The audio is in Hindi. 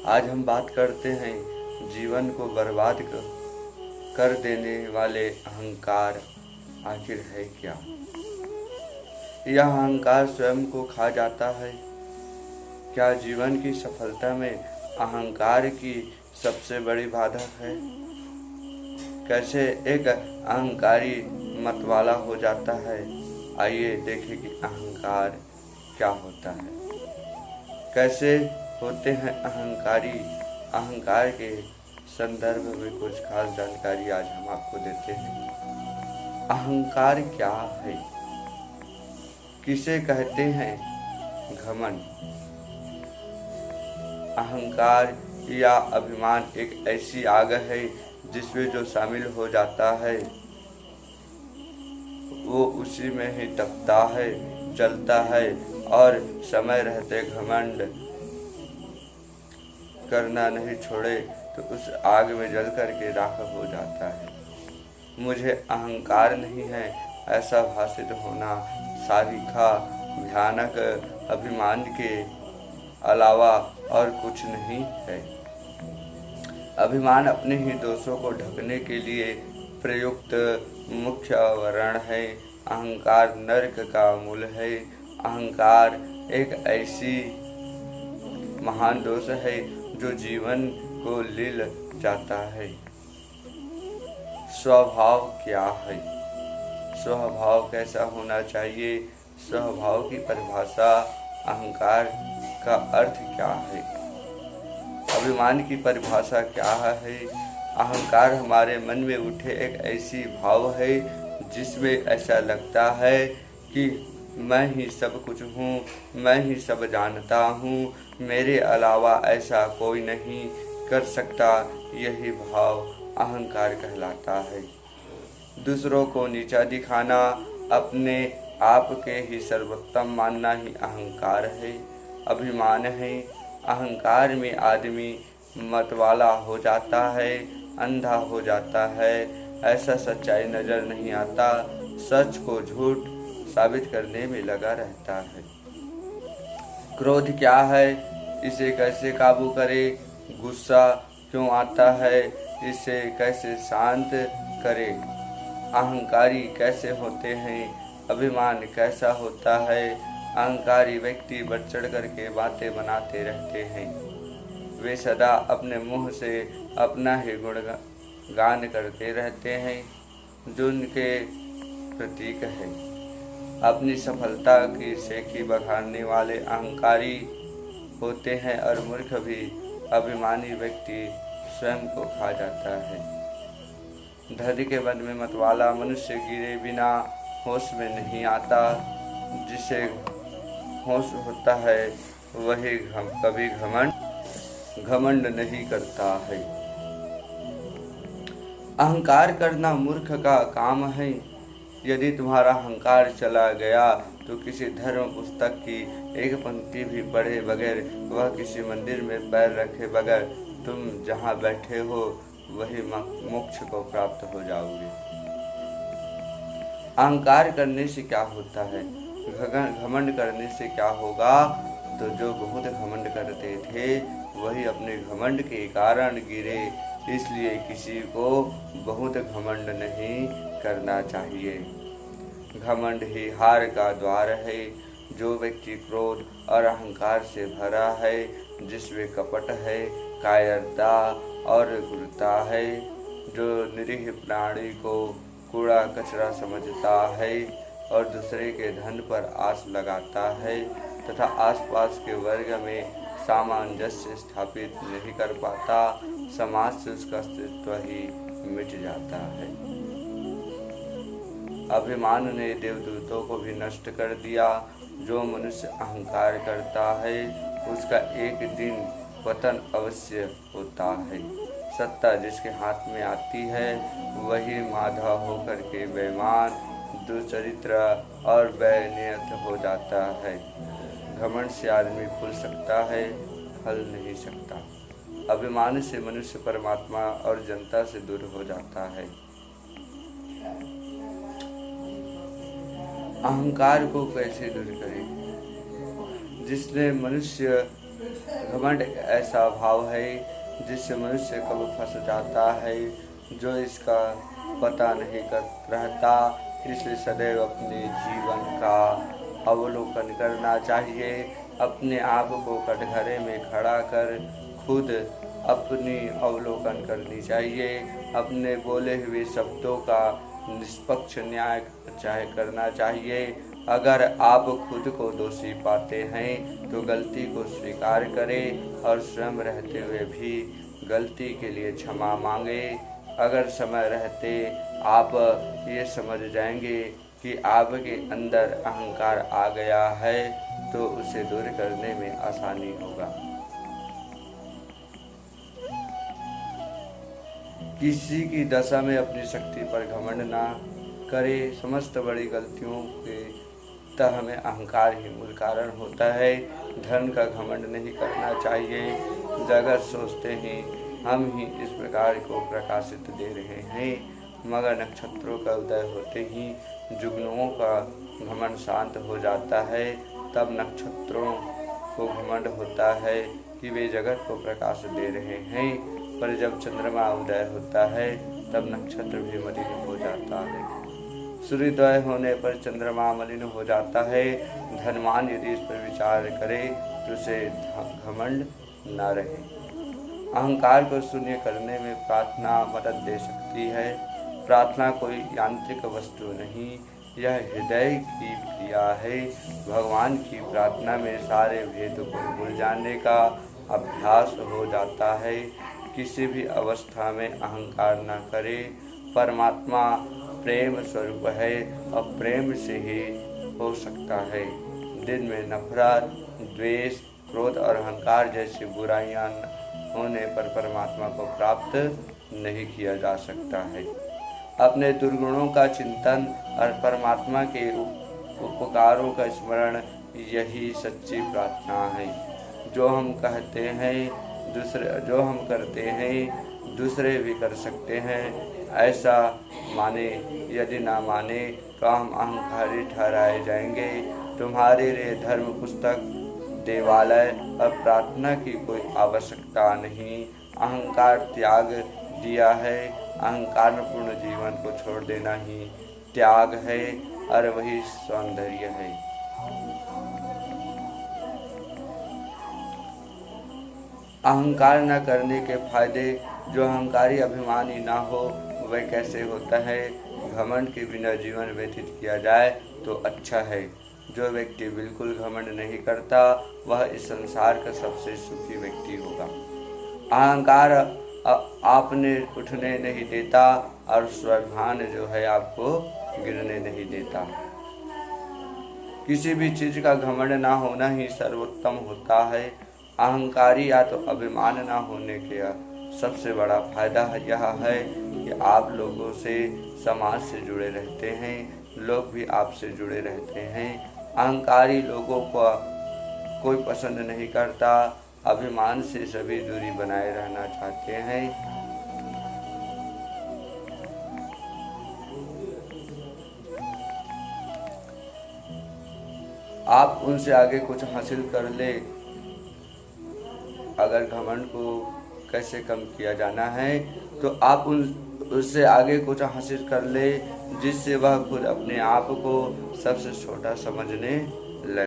आज हम बात करते हैं जीवन को बर्बाद कर देने वाले अहंकार आखिर है क्या। यह अहंकार स्वयं को खा जाता है। क्या जीवन की सफलता में अहंकार की सबसे बड़ी बाधा है। कैसे एक अहंकारी मतवाला हो जाता है। आइए देखें कि अहंकार क्या होता है, कैसे होते हैं अहंकारी। अहंकार के संदर्भ में कुछ खास जानकारी आज हम आपको देते हैं। अहंकार क्या है, किसे कहते हैं। घमंड, अहंकार या अभिमान एक ऐसी आग है जिसमें जो शामिल हो जाता है वो उसी में ही तपता है, जलता है और समय रहते घमंड करना नहीं छोड़े तो उस आग में जल करके राख हो जाता है। मुझे अहंकार नहीं है ऐसा भाषित होना सारिका भयानक अभिमान के अलावा और कुछ नहीं है। अभिमान अपने ही दोषों को ढकने के लिए प्रयुक्त मुख्य आवरण है। अहंकार नरक का मूल है। अहंकार एक ऐसी महान दोष है जो जीवन को लील जाता है। स्वभाव क्या है, स्वभाव कैसा होना चाहिए। स्वभाव की परिभाषा, अहंकार का अर्थ क्या है, अभिमान की परिभाषा क्या है। अहंकार हमारे मन में उठे एक ऐसी भाव है जिसमें ऐसा लगता है कि मैं ही सब कुछ हूँ, मैं ही सब जानता हूँ, मेरे अलावा ऐसा कोई नहीं कर सकता। यही भाव अहंकार कहलाता है। दूसरों को नीचा दिखाना, अपने आप के ही सर्वोत्तम मानना ही अहंकार है, अभिमान है। अहंकार में आदमी मतवाला हो जाता है, अंधा हो जाता है। ऐसा सच्चाई नजर नहीं आता, सच को झूठ साबित करने में लगा रहता है। क्रोध क्या है, इसे कैसे काबू करे। गुस्सा क्यों आता है, इसे कैसे शांत करे। अहंकारी कैसे होते हैं, अभिमान कैसा होता है। अहंकारी व्यक्ति बढ़ चढ़ करके बातें बनाते रहते हैं। वे सदा अपने मुंह से अपना ही गुणगान करते रहते हैं जो उनके प्रतीक है। अपनी सफलता की सेखी बखारने वाले अहंकारी होते हैं और मूर्ख भी अभिमानी व्यक्ति स्वयं को खा जाता है। धैर्य के बंध में मतवाला मनुष्य गिरे बिना होश में नहीं आता। जिसे होश होता है वही कभी घमंड नहीं करता है। अहंकार करना मूर्ख का काम है। यदि तुम्हारा अहंकार चला गया तो किसी धर्म पुस्तक की एक पंक्ति भी पढ़े बगैर, वह किसी मंदिर में पैर रखे बगैर तुम जहाँ बैठे हो वही मोक्ष को प्राप्त हो जाओगे। अहंकार करने से क्या होता है, घमंड करने से क्या होगा। तो जो बहुत घमंड करते थे वही अपने घमंड के कारण गिरे। इसलिए किसी को बहुत घमंड नहीं करना चाहिए। घमंड ही हार का द्वार है। जो व्यक्ति क्रोध और अहंकार से भरा है, जिसमें कपट है, कायरता और क्रूरता है, जो निरीह प्राणी को कूड़ा कचरा समझता है और दूसरे के धन पर आस लगाता है तथा आसपास के वर्ग में सामंजस्य स्थापित नहीं कर पाता, समाज से उसका अस्तित्व ही मिट जाता है। अभिमान ने देवदूतों को भी नष्ट कर दिया। जो मनुष्य अहंकार करता है उसका एक दिन पतन अवश्य होता है। सत्ता जिसके हाथ में आती है वही माधा होकर के बेईमान, दुचरित्र और बेनियत हो जाता है। घमंड से आदमी फूल सकता है, फल नहीं सकता। अभिमान से मनुष्य परमात्मा और जनता से दूर हो जाता है। अहंकार को कैसे दूर करें। जिसने मनुष्य घमंड ऐसा भाव है जिससे मनुष्य कब फंस जाता है, जो इसका पता नहीं कर रहता। इसलिए सदैव अपने जीवन का अवलोकन करना चाहिए। अपने आप को कटघरे में खड़ा कर खुद अपनी अवलोकन करनी चाहिए। अपने बोले हुए शब्दों का निष्पक्ष न्याय करना चाहिए। अगर आप खुद को दोषी पाते हैं तो गलती को स्वीकार करें और स्वयं रहते हुए भी गलती के लिए क्षमा मांगे। अगर समय रहते आप ये समझ जाएंगे कि आपके अंदर अहंकार आ गया है तो उसे दूर करने में आसानी होगा। किसी की दशा में अपनी शक्ति पर घमंड ना करे। समस्त बड़ी गलतियों के तह में अहंकार ही मूल कारण होता है। धन का घमंड नहीं करना चाहिए। जगत सोचते हैं हम ही इस प्रकार को प्रकाशित दे रहे हैं, मगर नक्षत्रों का उदय होते ही जुगनुओं का घमंड शांत हो जाता है। तब नक्षत्रों को घमंड होता है कि वे जगत को प्रकाश दे रहे हैं, पर जब चंद्रमा उदय होता है तब नक्षत्र भी मलिन हो जाता है। सूर्योदय होने पर चंद्रमा मलिन हो जाता है। धनवान यदि इस पर विचार करे तो उसे घमंड न रहे। अहंकार को शून्य करने में प्रार्थना मदद दे सकती है। प्रार्थना कोई यांत्रिक वस्तु नहीं, यह हृदय की क्रिया है। भगवान की प्रार्थना में सारे भेद को भूल जाने का अभ्यास हो जाता है। किसी भी अवस्था में अहंकार न करे। परमात्मा प्रेम स्वरूप है और प्रेम से ही हो सकता है। दिन में नफरत, द्वेष, क्रोध और अहंकार जैसी बुराइयां होने पर परमात्मा को प्राप्त नहीं किया जा सकता है। अपने दुर्गुणों का चिंतन और परमात्मा के उपकारों का स्मरण, यही सच्ची प्रार्थना है। जो हम करते हैं दूसरे भी कर सकते हैं, ऐसा माने। यदि ना माने तो हम अहंकारी ठहराए जाएंगे। तुम्हारे लिए धर्म पुस्तक, देवालय और प्रार्थना की कोई आवश्यकता नहीं। अहंकार त्याग दिया है। अहंकार पूर्ण जीवन को छोड़ देना ही त्याग है और वही सौंदर्य है। अहंकार न करने के फायदे। जो अहंकारी अभिमानी ना हो वह कैसे होता है। घमंड के बिना जीवन व्यतीत किया जाए तो अच्छा है। जो व्यक्ति बिल्कुल घमंड नहीं करता वह इस संसार का सबसे सुखी व्यक्ति होगा। अहंकार आपने उठने नहीं देता और स्वाभिमान जो है आपको गिरने नहीं देता। किसी भी चीज का घमंड ना होना ही सर्वोत्तम होता है। अहंकारी या तो अभिमान ना होने के सबसे बड़ा फायदा यह है कि आप लोगों से, समाज से जुड़े रहते हैं, लोग भी आपसे जुड़े रहते हैं। अहंकारी लोगों को कोई पसंद नहीं करता। अभिमान से सभी दूरी बनाए रहना चाहते हैं। आप उनसे आगे कुछ हासिल कर ले। अगर घमंड को कैसे कम किया जाना है तो आप उससे आगे कुछ हासिल कर ले जिससे वह खुद अपने आप को सबसे छोटा समझने